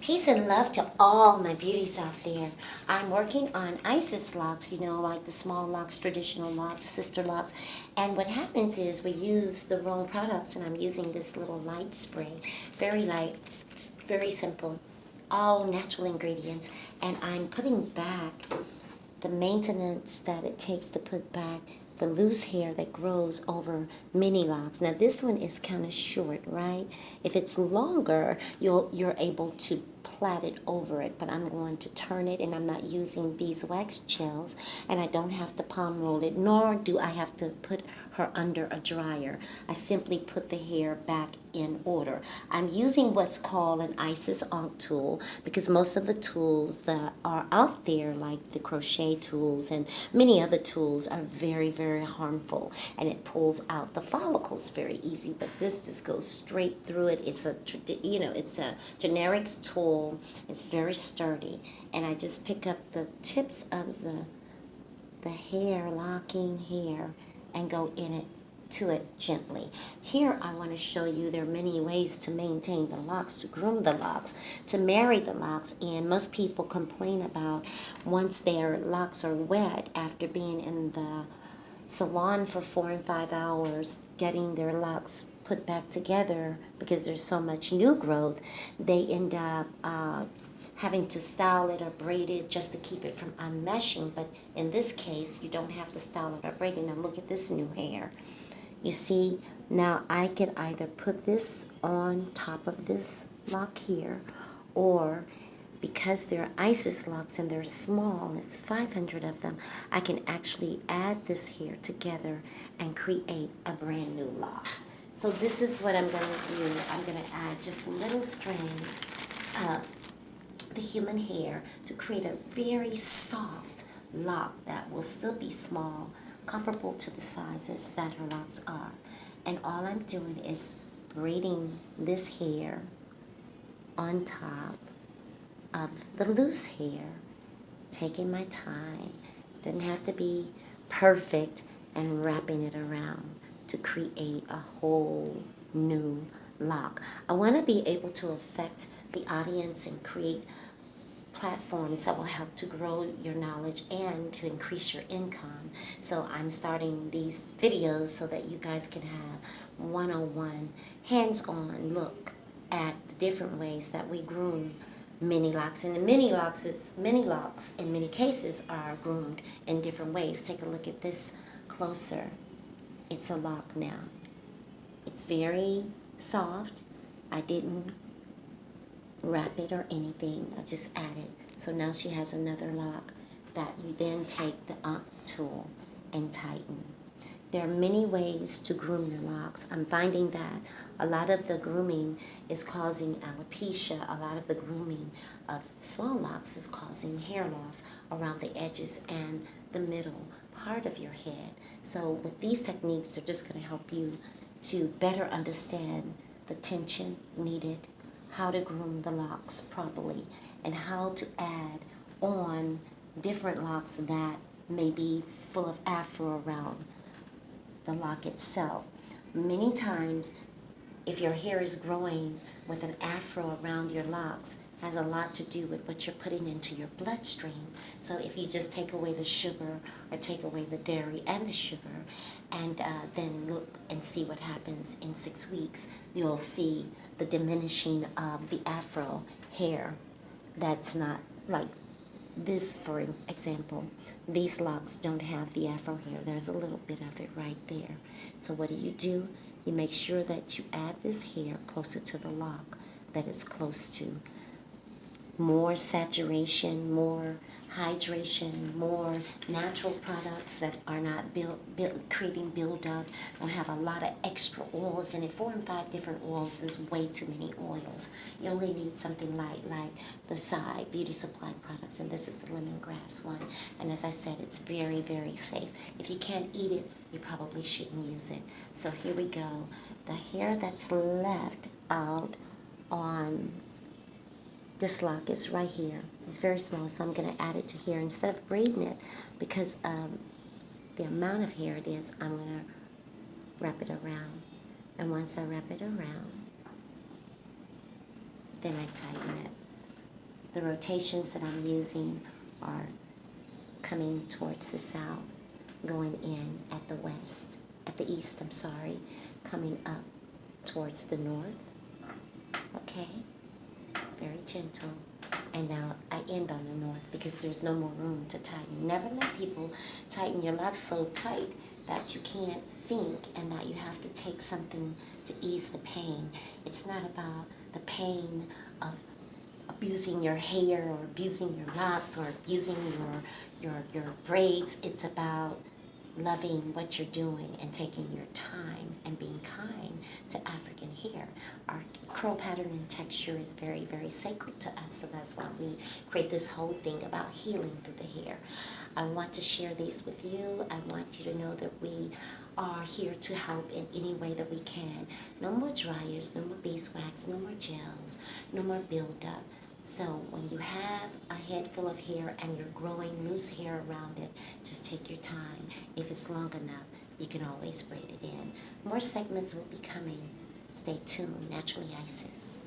Peace and love to all my beauties out there. I'm working on Isis locks, you know, like the small locks, traditional locks, sister locks. And what happens is we use the wrong products, and I'm using this little light spray. Very light, very simple, all natural ingredients. And I'm putting back the maintenance that it takes to put back the loose hair that grows over mini locks. Now this one is kind of short, right? If it's longer, you're able to plait it over it, but I'm going to turn it, and I'm not using beeswax gels, and I don't have to palm roll it, nor do I have to put her under a dryer. I simply put the hair back in order. I'm using what's called an Isis Unk tool because most of the tools that are out there, like the crochet tools and many other tools, are very, very harmful, and it pulls out the follicles very easy. But this just goes straight through it. It's it's a generics tool. It's very sturdy, and I just pick up the tips of the hair, locking hair, and go in it to it gently. Here I want to show you there are many ways to maintain the locks, to groom the locks, to marry the locks. And most people complain about once their locks are wet after being in the salon for 4 and 5 hours getting their locks put back together because there's so much new growth, they end up having to style it or braid it just to keep it from unmeshing. But in this case, you don't have to style it or braid it. Now look at this new hair. You see, now I could either put this on top of this lock here, or because they're Isis locks and they're small, it's 500 of them, I can actually add this hair together and create a brand new lock. So this is what I'm going to do. I'm going to add just little strands of the human hair to create a very soft lock that will still be small, comparable to the sizes that her locks are. And all I'm doing is braiding this hair on top of the loose hair, taking my time. Doesn't have to be perfect, and wrapping it around to create a whole new lock. I want to be able to affect the audience and create platforms that will help to grow your knowledge and to increase your income. So I'm starting these videos so that you guys can have one-on-one, hands-on look at the different ways that we groom mini locks. And the mini locks in many cases are groomed in different ways. Take a look at this closer. It's a lock now. It's very soft. I didn't wrap it or anything. I just added. So now she has another lock that you then take the Unk tool and tighten. There are many ways to groom your locks. I'm finding that a lot of the grooming is causing alopecia. A lot of the grooming of small locks is causing hair loss around the edges and the middle part of your head. So with these techniques, they're just going to help you to better understand the tension needed, how to groom the locks properly, and how to add on different locks that may be full of afro around the lock itself. Many times, if your hair is growing with an afro around your locks, has a lot to do with what you're putting into your bloodstream. So if you just take away the sugar or take away the dairy and the sugar, and then look and see what happens in 6 weeks, you'll see the diminishing of the afro hair. That's not like this, for example. These locks don't have the afro hair. There's a little bit of it right there. So what do? You make sure that you add this hair closer to the lock that it's close to. More saturation, more hydration, more natural products that are not creating buildup, don't have a lot of extra oils in it. 4 and 5 different oils is way too many oils. You only need something light, like the Psy Beauty Supply products, and this is the lemongrass one. And as I said, it's very, very safe. If you can't eat it, you probably shouldn't use it. So here we go. The hair that's left out on this lock is right here. It's very small, so I'm going to add it to here instead of braiding it, because the amount of hair it is. I'm going to wrap it around, and once I wrap it around, then I tighten it. The rotations that I'm using are coming towards the south, going in at the east, I'm sorry, coming up towards the north. Okay, very gentle. And now I end on the north because there's no more room to tighten. Never let people tighten your locks so tight that you can't think and that you have to take something to ease the pain. It's not about the pain of abusing your hair or abusing your locks or abusing your braids. It's about loving what you're doing and taking your time and being kind to African hair. Our curl pattern and texture is very, very sacred to us, so that's why we create this whole thing about healing through the hair. I want to share these with you. I want you to know that we are here to help in any way that we can. No more dryers, no more beeswax, no more gels, no more buildup. So when you have a head full of hair and you're growing loose hair around it, just take your time. If it's long enough, you can always braid it in. More segments will be coming. Stay tuned. Naturally Isis.